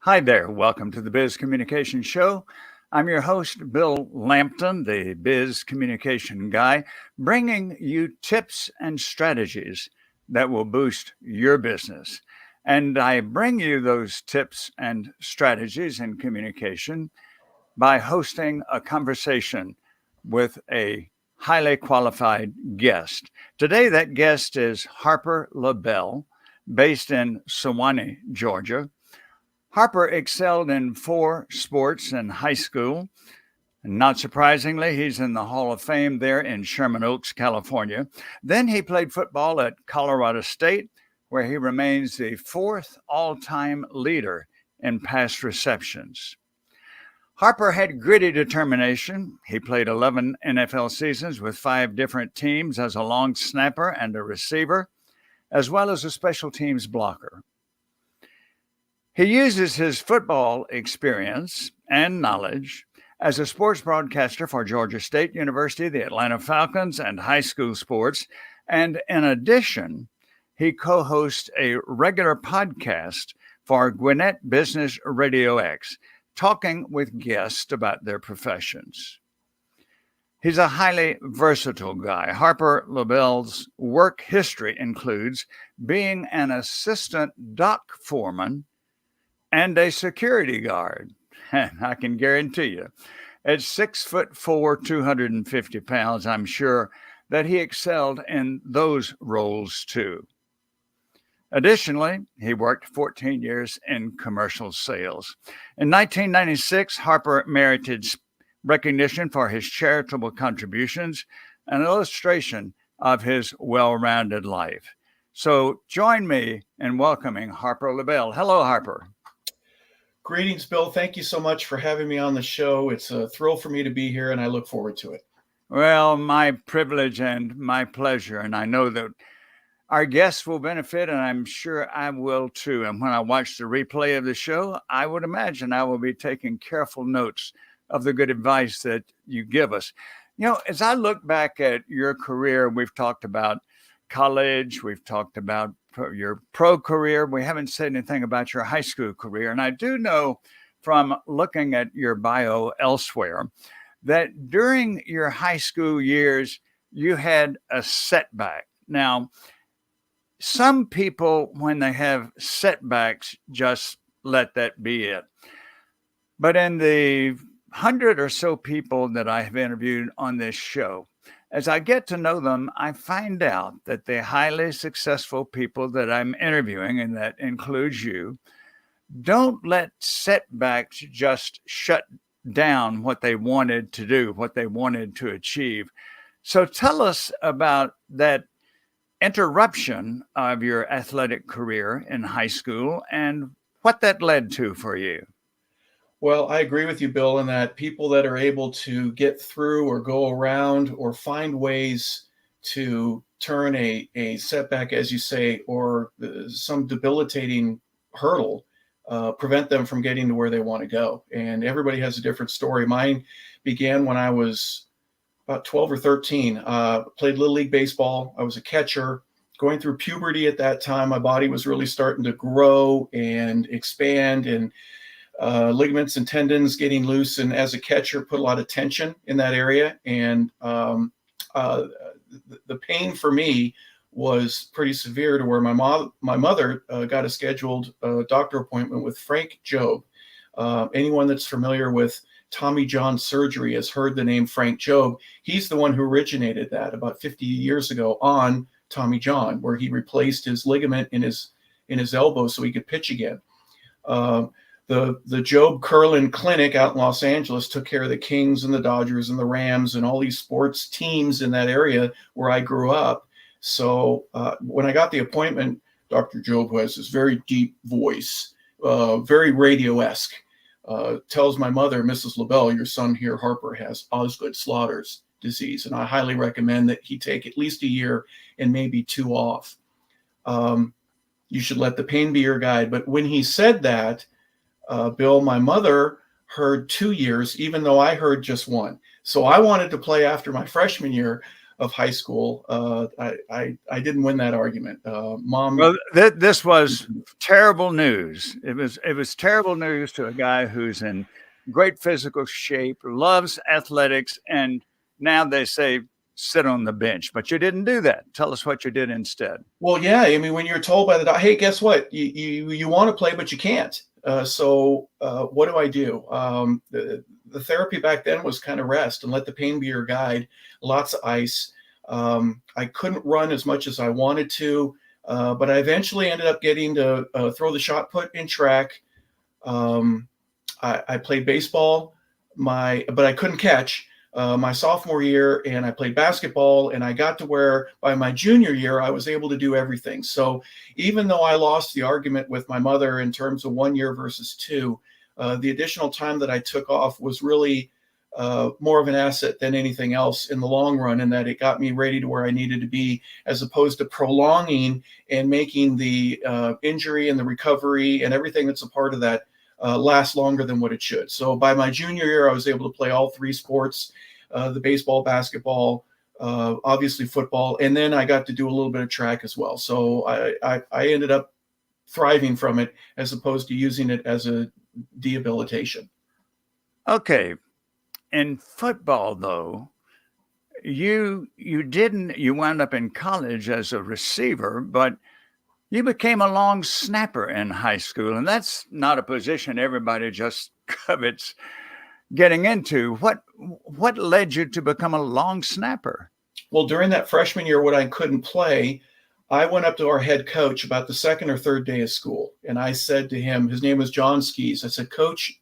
Hi there. Welcome to the Biz Communication Show. I'm your host, Bill Lampton, the Biz Communication Guy, bringing you tips and strategies that will boost your business. And I bring you those tips and strategies in communication by hosting a conversation with a highly qualified guest. Today, that guest is Harper LeBel, based in Sewanee, Georgia. Harper excelled in four sports in high school. Not surprisingly, he's in the Hall of Fame there in Sherman Oaks, California. Then he played football at Colorado State, where he remains the fourth all time leader in pass receptions. Harper had gritty determination. He played 11 NFL seasons with five different teams as a long snapper and a receiver, as well as a special teams blocker. He uses his football experience and knowledge as a sports broadcaster for Georgia State University, the Atlanta Falcons, and high school sports. And in addition, he co-hosts a regular podcast for Gwinnett Business Radio X, talking with guests about their professions. He's a highly versatile guy. Harper LeBel's work history includes being an assistant dock foreman and a security guard. And I can guarantee you, at 6'4", 250 pounds, I'm sure that he excelled in those roles too. Additionally, he worked 14 years in commercial sales. In 1996, Harper merited recognition for his charitable contributions, an illustration of his well-rounded life. So join me in welcoming Harper LeBel. Hello, Harper. Greetings, Bill. Thank you so much for having me on the show. It's a thrill for me to be here, and I look forward to it. Well, my privilege and my pleasure. And I know that our guests will benefit, and I'm sure I will too. And when I watch the replay of the show, I would imagine I will be taking careful notes of the good advice that you give us. You know, as I look back at your career, we've talked about college, we've talked about your pro career. We haven't said anything about your high school career. And I do know from looking at your bio elsewhere that during your high school years, you had a setback. Now, some people, when they have setbacks, just let that be it. But in the 100 or so people that I have interviewed on this show, as I get to know them, I find out that the highly successful people that I'm interviewing, and that includes you, don't let setbacks just shut down what they wanted to do, what they wanted to achieve. So tell us about that interruption of your athletic career in high school and what that led to for you. Well, I agree with you, Bill, in that people that are able to get through or go around or find ways to turn a setback, as you say, or some debilitating hurdle, prevent them from getting to where they want to go. And everybody has a different story. Mine began when I was about 12 or 13. Played Little League Baseball. I was a catcher. Going through puberty at that time, my body was really starting to grow and expand, and ligaments and tendons getting loose, and as a catcher put a lot of tension in that area, and the pain for me was pretty severe to where my mother got a scheduled doctor appointment with Frank Jobe. Anyone that's familiar with Tommy John surgery has heard the name Frank Jobe. He's the one who originated that about 50 years ago on Tommy John, where he replaced his ligament in his elbow so he could pitch again. The Jobe Curlin Clinic out in Los Angeles took care of the Kings and the Dodgers and the Rams and all these sports teams in that area where I grew up. So when I got the appointment, Dr. Jobe, who has this very deep voice, very radio-esque, tells my mother, Mrs. LeBel, your son here, Harper, has Osgood-Schlatters disease, and I highly recommend that he take at least a year and maybe 2 off. You should let the pain be your guide. But when he said that, Bill, my mother heard 2 years, even though I heard just 1. So I wanted to play after my freshman year, of high school, I didn't win that argument. Mom. Well, this was terrible news. It was terrible news to a guy who's in great physical shape, loves athletics, and now they say sit on the bench. But you didn't do that. Tell us what you did instead. Well, yeah. I mean, when you're told by the doctor, hey, guess what? You want to play, but you can't. So what do I do? The therapy back then was kind of rest and let the pain be your guide. Lots of ice. I couldn't run as much as I wanted to, but I eventually ended up getting to throw the shot put in track. I played baseball, but I couldn't catch my sophomore year, and I played basketball, and I got to where by my junior year I was able to do everything. So even though I lost the argument with my mother in terms of 1 year versus two, the additional time that I took off was really more of an asset than anything else in the long run, in that it got me ready to where I needed to be, as opposed to prolonging and making the injury and the recovery and everything that's a part of that last longer than what it should. So by my junior year, I was able to play all three sports, the baseball, basketball, obviously football, and then I got to do a little bit of track as well. So I ended up thriving from it as opposed to using it as a debilitation. Okay. In football, though, you wound up in college as a receiver, but you became a long snapper in high school, and that's not a position everybody just covets getting into. What led you to become a long snapper? Well, during that freshman year when I couldn't play, I went up to our head coach about the second or third day of school, and I said to him, his name was John Skees. I said, Coach,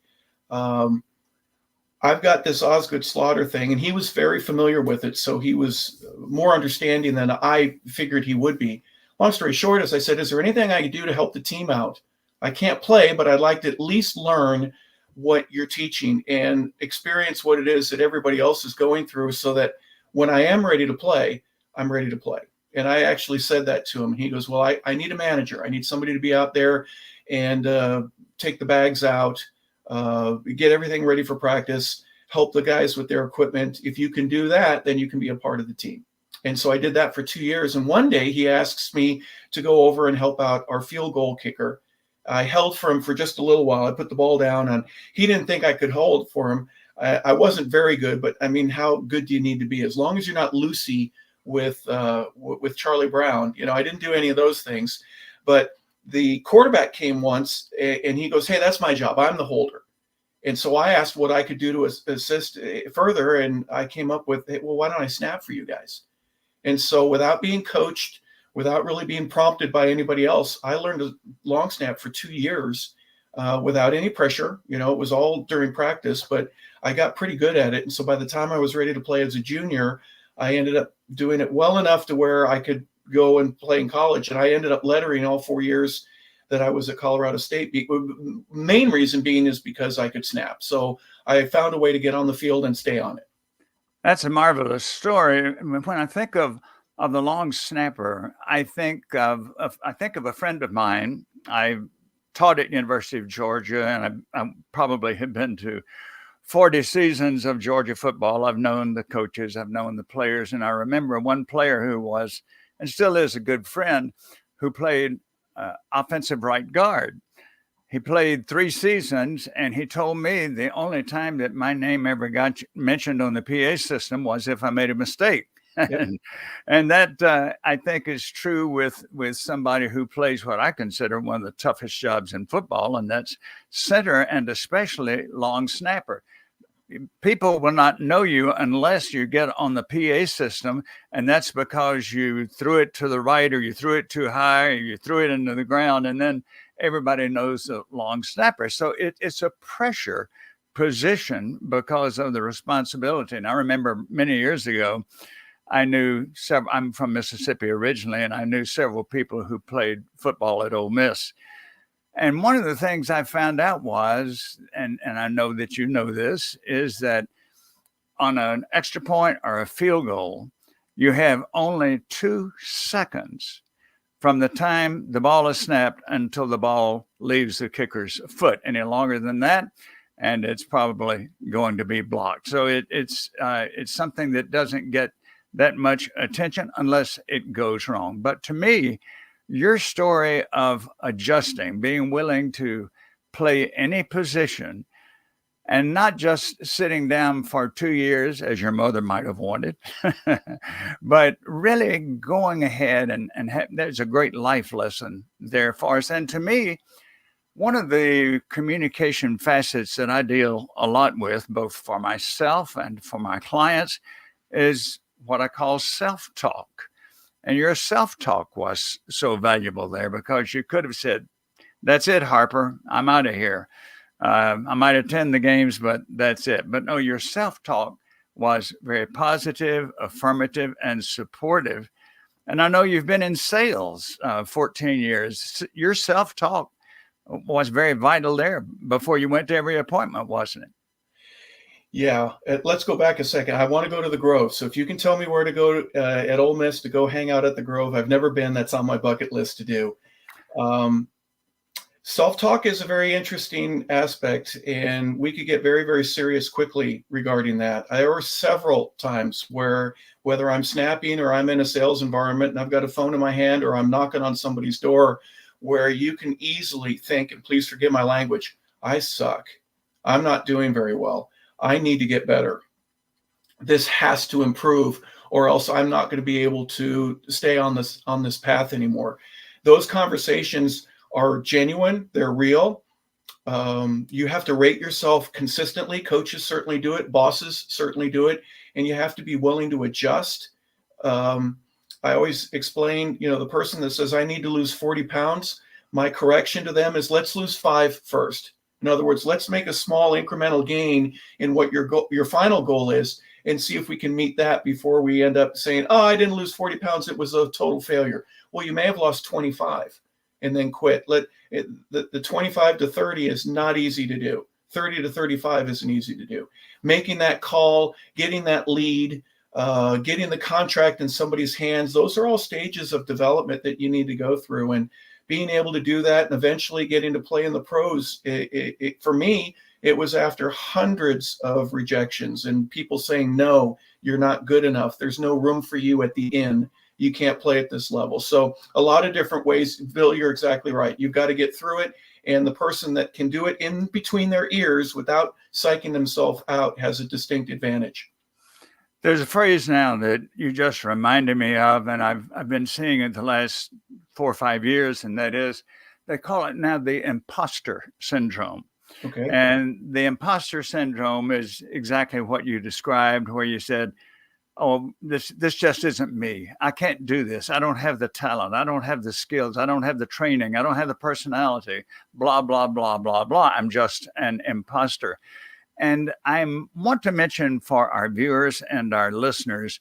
I've got this Osgood Slaughter thing, and he was very familiar with it, so he was more understanding than I figured he would be. Long story short, as I said, is there anything I can do to help the team out? I can't play, but I'd like to at least learn what you're teaching and experience what it is that everybody else is going through, so that when I am ready to play, I'm ready to play. And I actually said that to him. He goes, well, I need a manager. I need somebody to be out there and take the bags out, get everything ready for practice, help the guys with their equipment. If you can do that, then you can be a part of the team. And so I did that for 2 years. And one day he asks me to go over and help out our field goal kicker. I held for him for just a little while. I put the ball down, and he didn't think I could hold for him. I wasn't very good, but I mean, how good do you need to be? As long as you're not Lucy with Charlie Brown, I didn't do any of those things. But the quarterback came once, and he goes, hey, that's my job. I'm the holder. And so I asked what I could do to assist further, and I came up with, well, why don't I snap for you guys? And so without being coached, without really being prompted by anybody else, I learned to long snap for 2 years without any pressure. It was all during practice, but I got pretty good at it. And so by the time I was ready to play as a junior, I ended up doing it well enough to where I could go and play in college. And I ended up lettering all 4 years that I was at Colorado State. Main reason being is because I could snap. So I found a way to get on the field and stay on it. That's a marvelous story. When I think of the long snapper, I think of a friend of mine. I taught at University of Georgia, and I probably have been to 40 seasons of Georgia football. I've known the coaches, I've known the players, and I remember one player who was and still is a good friend who played offensive right guard. He played 3 seasons, and he told me the only time that my name ever got mentioned on the PA system was if I made a mistake. Yep. and that I think is true with somebody who plays what I consider one of the toughest jobs in football, and that's center, and especially long snapper. People will not know you unless you get on the PA system, and that's because you threw it to the right, or you threw it too high, or you threw it into the ground, and then everybody knows the long snapper. So it's a pressure position because of the responsibility. And I remember many years ago, I'm from Mississippi originally, and I knew several people who played football at Ole Miss. And one of the things I found out was, and I know that you know this, is that on an extra point or a field goal, you have only 2 seconds from the time the ball is snapped until the ball leaves the kicker's foot. Any longer than that, and it's probably going to be blocked. So it's something that doesn't get that much attention unless it goes wrong. But to me, your story of adjusting, being willing to play any position and not just sitting down for 2 years as your mother might have wanted, but really going ahead and there's a great life lesson there for us. And to me, one of the communication facets that I deal a lot with, both for myself and for my clients, is what I call self-talk. And your self-talk was so valuable there because you could have said, "That's it, Harper. I'm out of here. I might attend the games, but that's it." But no, your self-talk was very positive, affirmative, and supportive. And I know you've been in sales 14 years. Your self-talk was very vital there before you went to every appointment, wasn't it? Yeah, let's go back a second. I want to go to the Grove. So if you can tell me where to go at Ole Miss to go hang out at the Grove, I've never been. That's on my bucket list to do. Self-talk is a very interesting aspect, and we could get very, very serious quickly regarding that. There were several times where, whether I'm snapping or I'm in a sales environment and I've got a phone in my hand or I'm knocking on somebody's door, where you can easily think, and please forgive my language, I suck. I'm not doing very well. I need to get better. This has to improve, or else I'm not going to be able to stay on this path anymore. Those conversations are genuine. They're real. You have to rate yourself consistently. Coaches certainly do it. Bosses certainly do it. And you have to be willing to adjust. I always explain, the person that says, I need to lose 40 pounds, my correction to them is, let's lose 5 first. In other words, let's make a small incremental gain in what your final goal is and see if we can meet that before we end up saying, oh, I didn't lose 40 pounds. It was a total failure. Well, you may have lost 25 and then quit. The 25 to 30 is not easy to do. 30 to 35 isn't easy to do. Making that call, getting that lead, getting the contract in somebody's hands, those are all stages of development that you need to go through. And being able to do that and eventually getting to play in the pros, for me, it was after hundreds of rejections and people saying, no, you're not good enough. There's no room for you at the inn. You can't play at this level. So a lot of different ways. Bill, you're exactly right. You've got to get through it. And the person that can do it in between their ears without psyching themselves out has a distinct advantage. There's a phrase now that you just reminded me of, and I've been seeing it the last 4 or 5 years, and that is, they call it now the imposter syndrome. Okay. And the imposter syndrome is exactly what you described, where you said, oh, this just isn't me. I can't do this. I don't have the talent. I don't have the skills. I don't have the training. I don't have the personality, blah, blah, blah, blah, blah. I'm just an imposter. And I want to mention for our viewers and our listeners,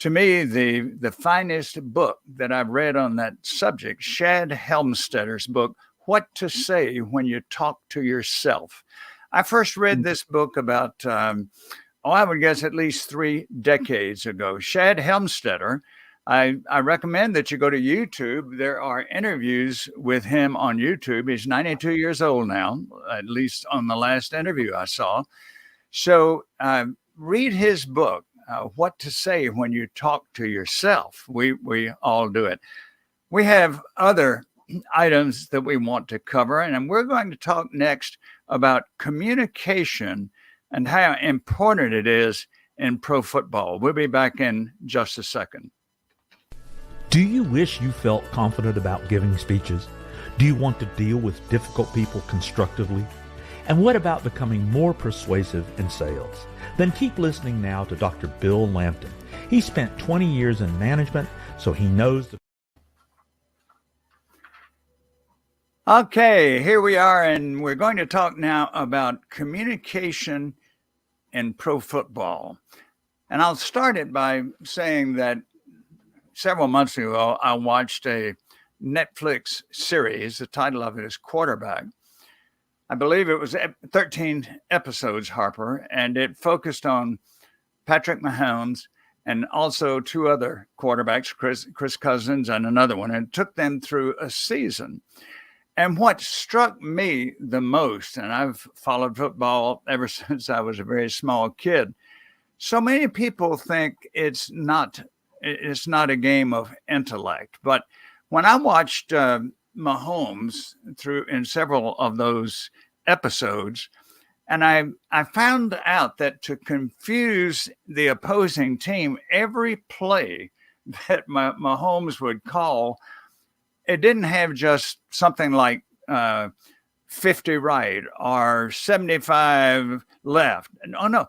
to me, the finest book that I've read on that subject, Shad Helmstetter's book, What to Say When You Talk to Yourself. I first read this book about, I would guess at least 3 decades ago. Shad Helmstetter, I recommend that you go to YouTube. There are interviews with him on YouTube. He's 92 years old now, at least on the last interview I saw. So read his book, What to Say When You Talk to Yourself. We all do it. We have other items that we want to cover, and we're going to talk next about communication and how important it is in pro football. We'll be back in just a second. Do you wish you felt confident about giving speeches? Do you want to deal with difficult people constructively? And what about becoming more persuasive in sales? Then keep listening now to Dr. Bill Lampton. He spent 20 years in management, so he knows the... Okay, here we are, and we're going to talk now about communication in pro football. And I'll start it by saying that several months ago, I watched a Netflix series. The title of it is Quarterback. I believe it was 13 episodes, Harper, and it focused on Patrick Mahomes and also 2 other quarterbacks, Chris Cousins and another one, and took them through a season. And what struck me the most, and I've followed football ever since I was a very small kid, So many people think it's not a game of intellect, but when I watched Mahomes through in several of those episodes, and I found out that to confuse the opposing team, every play that Mahomes would call, it didn't have just something like 50 right or 75 left. No, no.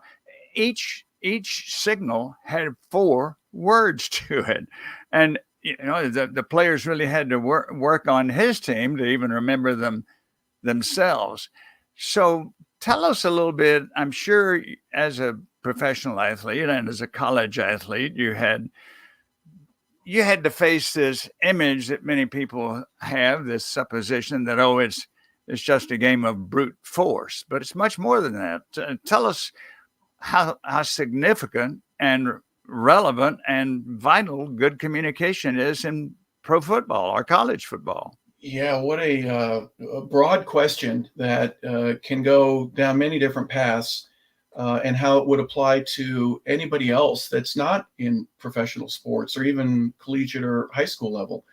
Each signal had 4 words to it. And the players really had to work on his team to even remember them themselves. So tell us a little bit. I'm sure as a professional athlete and as a college athlete, you had to face this image that many people have, this supposition that, oh, it's just a game of brute force, but it's much more than that. Tell us how significant and relevant and vital good communication is in pro football or college football. Yeah, what a broad question that can go down many different paths, and how it would apply to anybody else that's not in professional sports or even collegiate or high school level.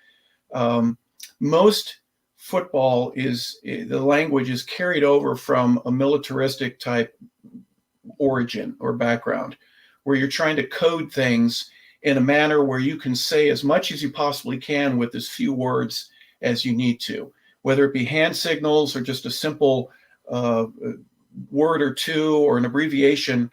Most football the language is carried over from a militaristic type origin or background, where you're trying to code things in a manner where you can say as much as you possibly can with as few words as you need to, whether it be hand signals or just a simple word or two or an abbreviation.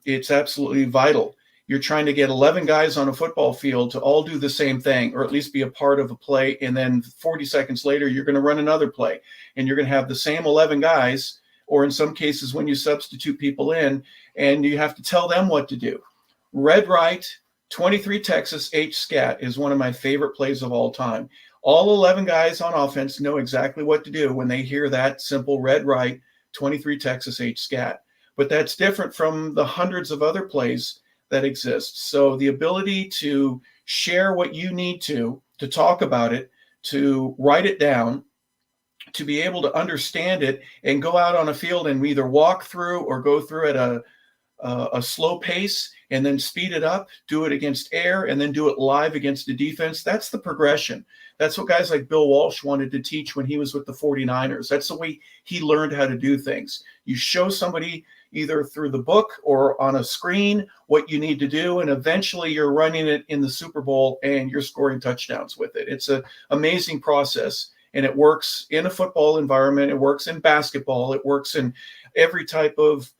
It's absolutely vital. You're trying to get 11 guys on a football field to all do the same thing, or at least be a part of a play. And then 40 seconds later, you're going to run another play, and you're going to have the same 11 guys, or in some cases when you substitute people in, and you have to tell them what to do. Red right, 23 Texas, H scat is one of my favorite plays of all time. All 11 guys on offense know exactly what to do when they hear that simple red right, 23 Texas, H scat. But that's different from the hundreds of other plays that exist. So the ability to share what you need to talk about it, to write it down, to be able to understand it and go out on a field and either walk through or go through at a slow pace and then speed it up, do it against air, and then do it live against the defense. That's the progression. That's what guys like Bill Walsh wanted to teach when he was with the 49ers. That's the way he learned how to do things. You show somebody either through the book or on a screen what you need to do, and eventually you're running it in the Super Bowl and you're scoring touchdowns with it. It's an amazing process. And it works in a football environment. It works in basketball. It works in every type of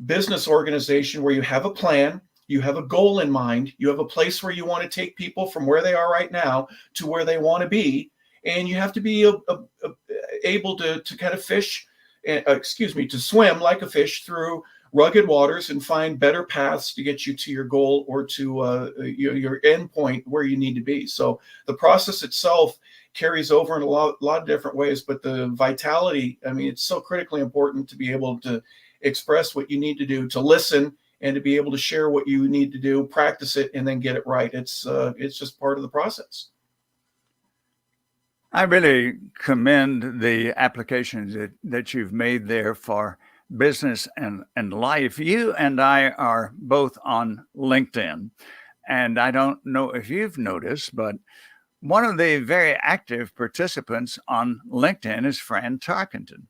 business organization where you have a plan, you have a goal in mind, you have a place where you want to take people from where they are right now to where they want to be. And you have to be able to kind of to swim like a fish through rugged waters and find better paths to get you to your goal or to your end point where you need to be. So the process itself carries over in a lot of different ways, but the vitality, I mean, it's so critically important to be able to express what you need to do, to listen, and to be able to share what you need to do, practice it, and then get it right. It's just part of the process. I really commend the applications that you've made there for business and life. You and I are both on LinkedIn, and I don't know if you've noticed, but one of the very active participants on LinkedIn is Fran Tarkenton.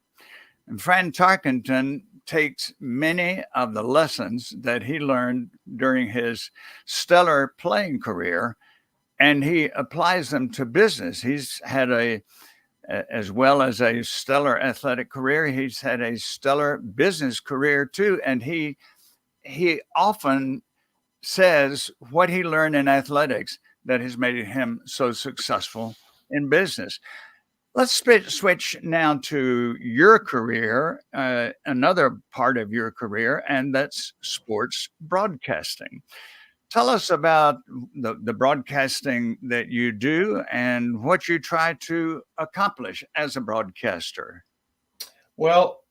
And Fran Tarkenton takes many of the lessons that he learned during his stellar playing career, and he applies them to business. He's had as well as a stellar athletic career, he's had a stellar business career too. And he often says what he learned in athletics that has made him so successful in business. Let's switch now to your career, another part of your career, and that's sports broadcasting. Tell us about the broadcasting that you do and what you try to accomplish as a broadcaster. Well,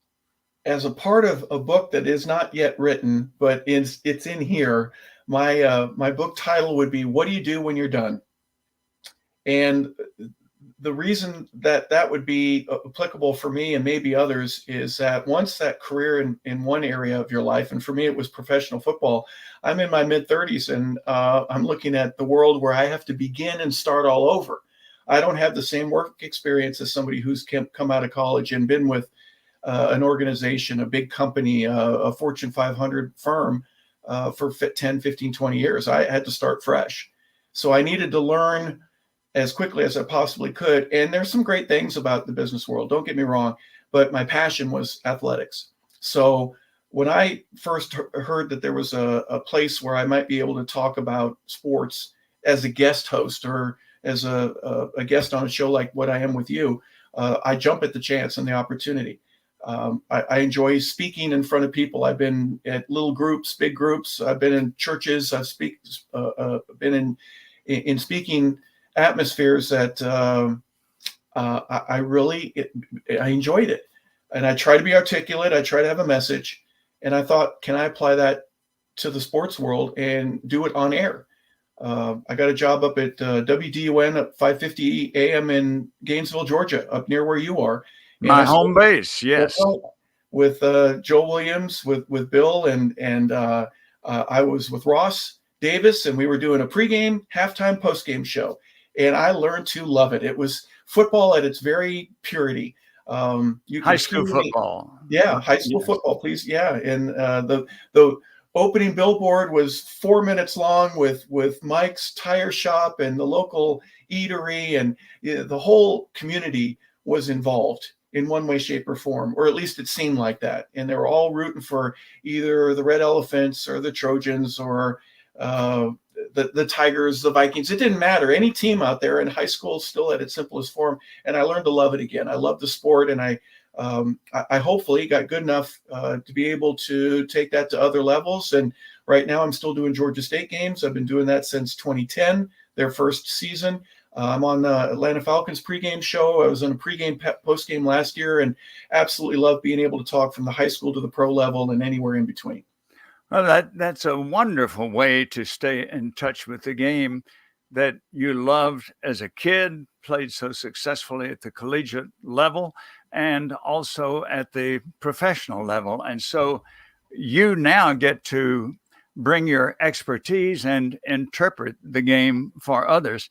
as a part of a book that is not yet written, but it's in here, my book title would be "What Do You Do When You're Done?" And the reason that that would be applicable for me and maybe others is that once that career in one area of your life, and for me it was professional football, I'm in my mid-30s, and I'm looking at the world where I have to begin and start all over. I don't have the same work experience as somebody who's come out of college and been with an organization, a big company, a Fortune 500 firm for 10, 15, 20 years. I had to start fresh. So I needed to learn as quickly as I possibly could. And there's some great things about the business world, don't get me wrong, but my passion was athletics. So when I first heard that there was a place where I might be able to talk about sports as a guest host or as a guest on a show like what I am with you, I jump at the chance and the opportunity. I enjoy speaking in front of people. I've been at little groups, big groups. I've been in churches. I've been in speaking atmospheres that I enjoyed it, and I try to be articulate. I try to have a message, and I thought, can I apply that to the sports world and do it on air? I got a job up at WDUN at 550 AM in Gainesville, Georgia, up near where you are. My home base, yes. With Joe Williams, with Bill, and I was with Ross Davis, and we were doing a pregame, halftime, postgame show. And I learned to love it. It was football at its very purity. High school football. Yeah, high school football, please. Yeah, and the opening billboard was 4 minutes long with Mike's Tire Shop and the local eatery, and the whole community was involved in one way, shape, or form, or at least it seemed like that. And they were all rooting for either the Red Elephants or the Trojans or the Tigers, the Vikings. It didn't matter. Any team out there in high school, still at its simplest form. And I learned to love it again. I love the sport, and I hopefully got good enough to be able to take that to other levels. And right now I'm still doing Georgia State games. I've been doing that since 2010, their first season. I'm on the Atlanta Falcons pregame show. I was on a pregame, postgame last year, and absolutely love being able to talk from the high school to the pro level and anywhere in between. Well, that's a wonderful way to stay in touch with the game that you loved as a kid, played so successfully at the collegiate level and also at the professional level. And so you now get to bring your expertise and interpret the game for others.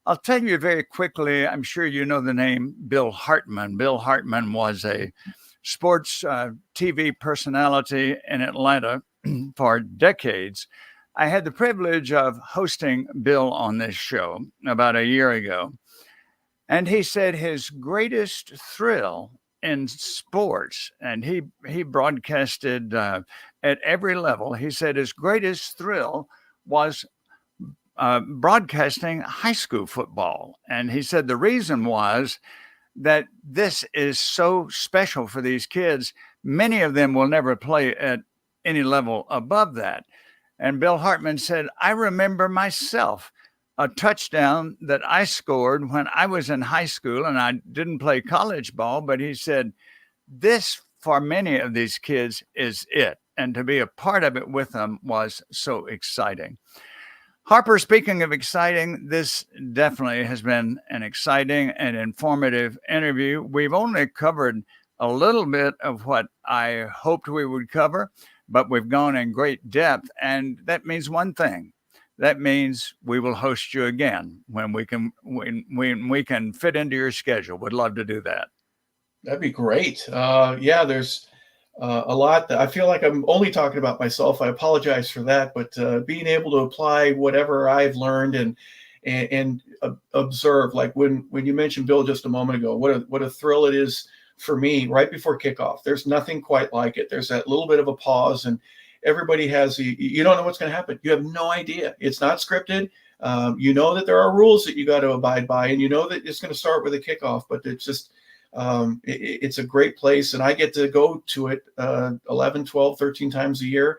I'll tell you very quickly, I'm sure you know the name Bill Hartman. Bill Hartman was a sports TV personality in Atlanta for decades. I had the privilege of hosting Bill on this show about a year ago. And he said his greatest thrill in sports, and he broadcasted at every level. He said his greatest thrill was broadcasting high school football. And he said the reason was that this is so special for these kids. Many of them will never play at any level above that. And Bill Hartman said, I remember myself a touchdown that I scored when I was in high school, and I didn't play college ball, but he said, this for many of these kids is it. And to be a part of it with them was so exciting. Harper, speaking of exciting, this definitely has been an exciting and informative interview. We've only covered a little bit of what I hoped we would cover, but we've gone in great depth. And that means one thing. That means we will host you again when we can fit into your schedule. Would love to do that. That'd be great. Yeah, there's a lot that I feel like I'm only talking about myself. I apologize for that, but being able to apply whatever I've learned and observe, like when you mentioned Bill just a moment ago, what a thrill it is for me right before kickoff. There's nothing quite like it. There's that little bit of a pause, and everybody has you don't know what's going to happen. You have no idea. It's not scripted. You know that there are rules that you got to abide by, and you know that it's going to start with a kickoff, but it's just it's a great place, and I get to go to it 11, 12, 13 times a year,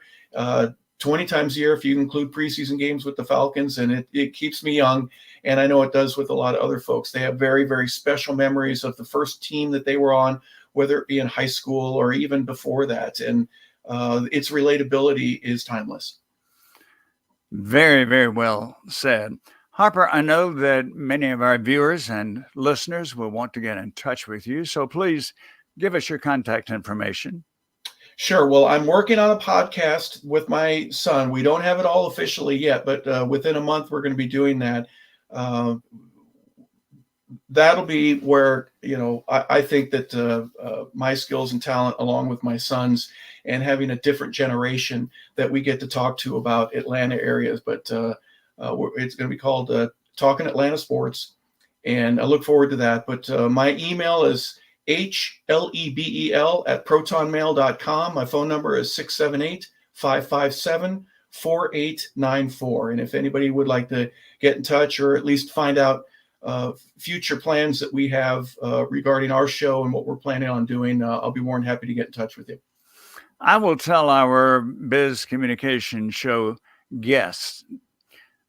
20 times a year if you include preseason games with the Falcons, and it keeps me young, and I know it does with a lot of other folks. They have very, very special memories of the first team that they were on, whether it be in high school or even before that, and its relatability is timeless. Very, very well said. Harper, I know that many of our viewers and listeners will want to get in touch with you, so please give us your contact information. Sure. Well, I'm working on a podcast with my son. We don't have it all officially yet, but within a month, we're going to be doing that. Uh, that'll be where, I think that my skills and talent, along with my son's, and having a different generation that we get to talk to about Atlanta areas. But it's going to be called Talking Atlanta Sports. And I look forward to that. But my email is HLEBEL@protonmail.com. My phone number is 678-557-4894. And if anybody would like to get in touch or at least find out future plans that we have regarding our show and what we're planning on doing, I'll be more than happy to get in touch with you. I will tell our Biz Communication Show guests,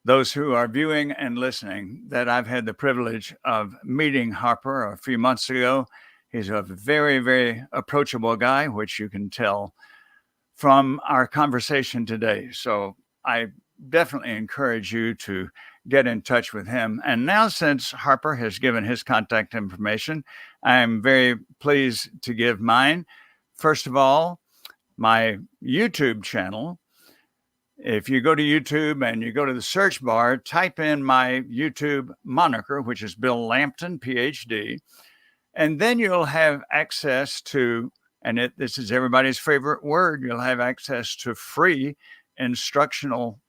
those who are viewing and listening, that I've had the privilege of meeting Harper a few months ago. He's a very, very approachable guy, which you can tell from our conversation today. So I definitely encourage you to get in touch with him. And now, since Harper has given his contact information, I'm very pleased to give mine. First of all, my YouTube channel. If you go to YouTube and you go to the search bar, type in my YouTube moniker, which is Bill Lampton, Ph.D., and then you'll have access to, and this is everybody's favorite word, you'll have access to free instructional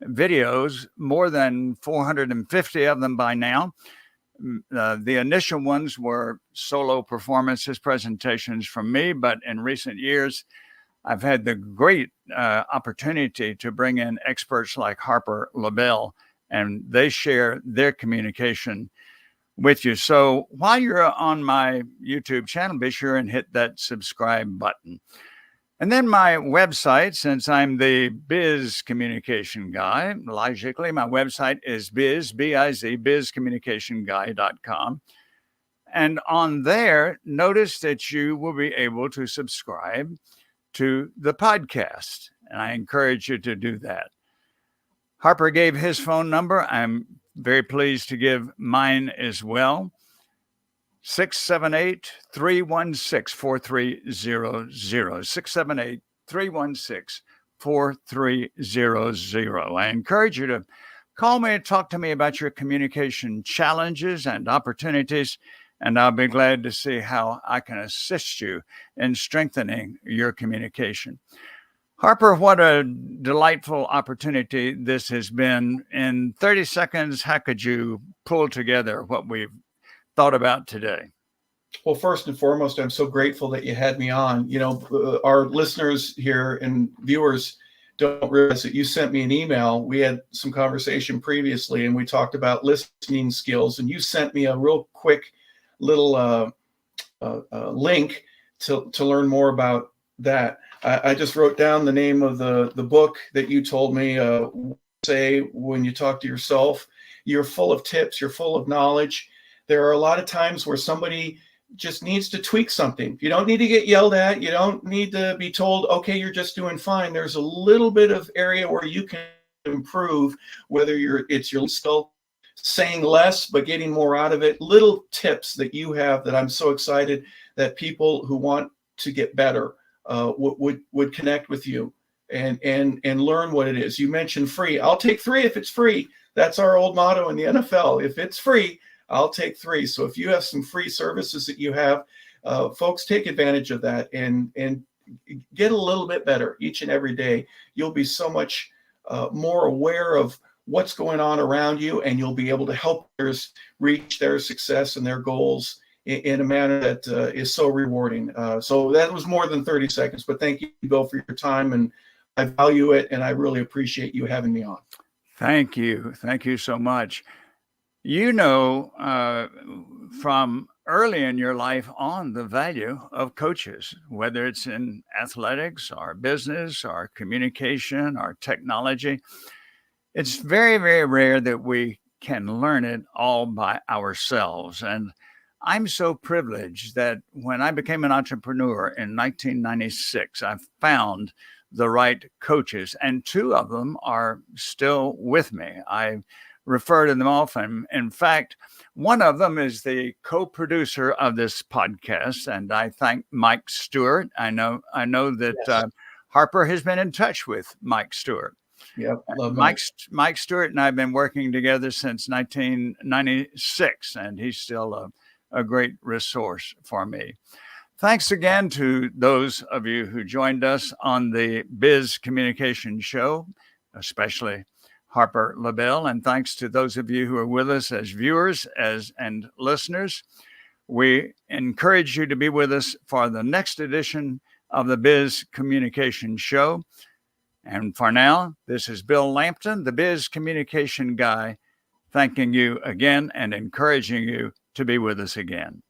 videos, more than 450 of them by now. The initial ones were solo performances, presentations from me, but in recent years, I've had the great opportunity to bring in experts like Harper, LeBel, and they share their communication with you. So while you're on my YouTube channel, be sure and hit that subscribe button. And then my website, since I'm the Biz Communication Guy, logically, my website is bizcommunicationguy.com. And on there, notice that you will be able to subscribe to the podcast. And I encourage you to do that. Harper gave his phone number. I'm very pleased to give mine as well. 678-316-4300. 678-316-4300. I encourage you to call me and talk to me about your communication challenges and opportunities, and I'll be glad to see how I can assist you in strengthening your communication. Harper, what a delightful opportunity this has been. In 30 seconds, how could you pull together what we've thought about today? Well, first and foremost, I'm so grateful that you had me on. Our listeners here and viewers don't realize that you sent me an email. We had some conversation previously, and we talked about listening skills, and you sent me a real quick little link to learn more about that. I just wrote down the name of the book that you told me, say when you talk to yourself. You're full of tips, you're full of knowledge. There are a lot of times where somebody just needs to tweak something. You don't need to get yelled at. You don't need to be told, okay, you're just doing fine. There's a little bit of area where you can improve, whether it's your skill, saying less but getting more out of it. Little tips that you have that I'm so excited that people who want to get better would connect with you and learn what it is. You mentioned free. I'll take 3 if it's free. That's our old motto in the NFL. If it's free, I'll take 3. So if you have some free services that you have, folks, take advantage of that and get a little bit better each and every day. You'll be so much more aware of what's going on around you, and you'll be able to help others reach their success and their goals in a manner that is so rewarding. So that was more than 30 seconds, but thank you, Bill, for your time, and I value it, and I really appreciate you having me on. Thank you. Thank you so much. From early in your life on, the value of coaches, whether it's in athletics or business or communication or technology. It's very, very rare that we can learn it all by ourselves. And I'm so privileged that when I became an entrepreneur in 1996, I found the right coaches, and 2 of them are still with me. I refer to them often. In fact, one of them is the co-producer of this podcast, and I thank Mike Stewart. I know that Yes. Harper has been in touch with Mike Stewart. Yep. Love Mike. Mike Stewart and I have been working together since 1996, and he's still a great resource for me. Thanks again to those of you who joined us on the Biz Communication Show, especially Harper LeBel, and thanks to those of you who are with us as viewers and listeners. We encourage you to be with us for the next edition of the Biz Communication Show. And for now, this is Bill Lampton, the Biz Communication Guy, thanking you again and encouraging you to be with us again.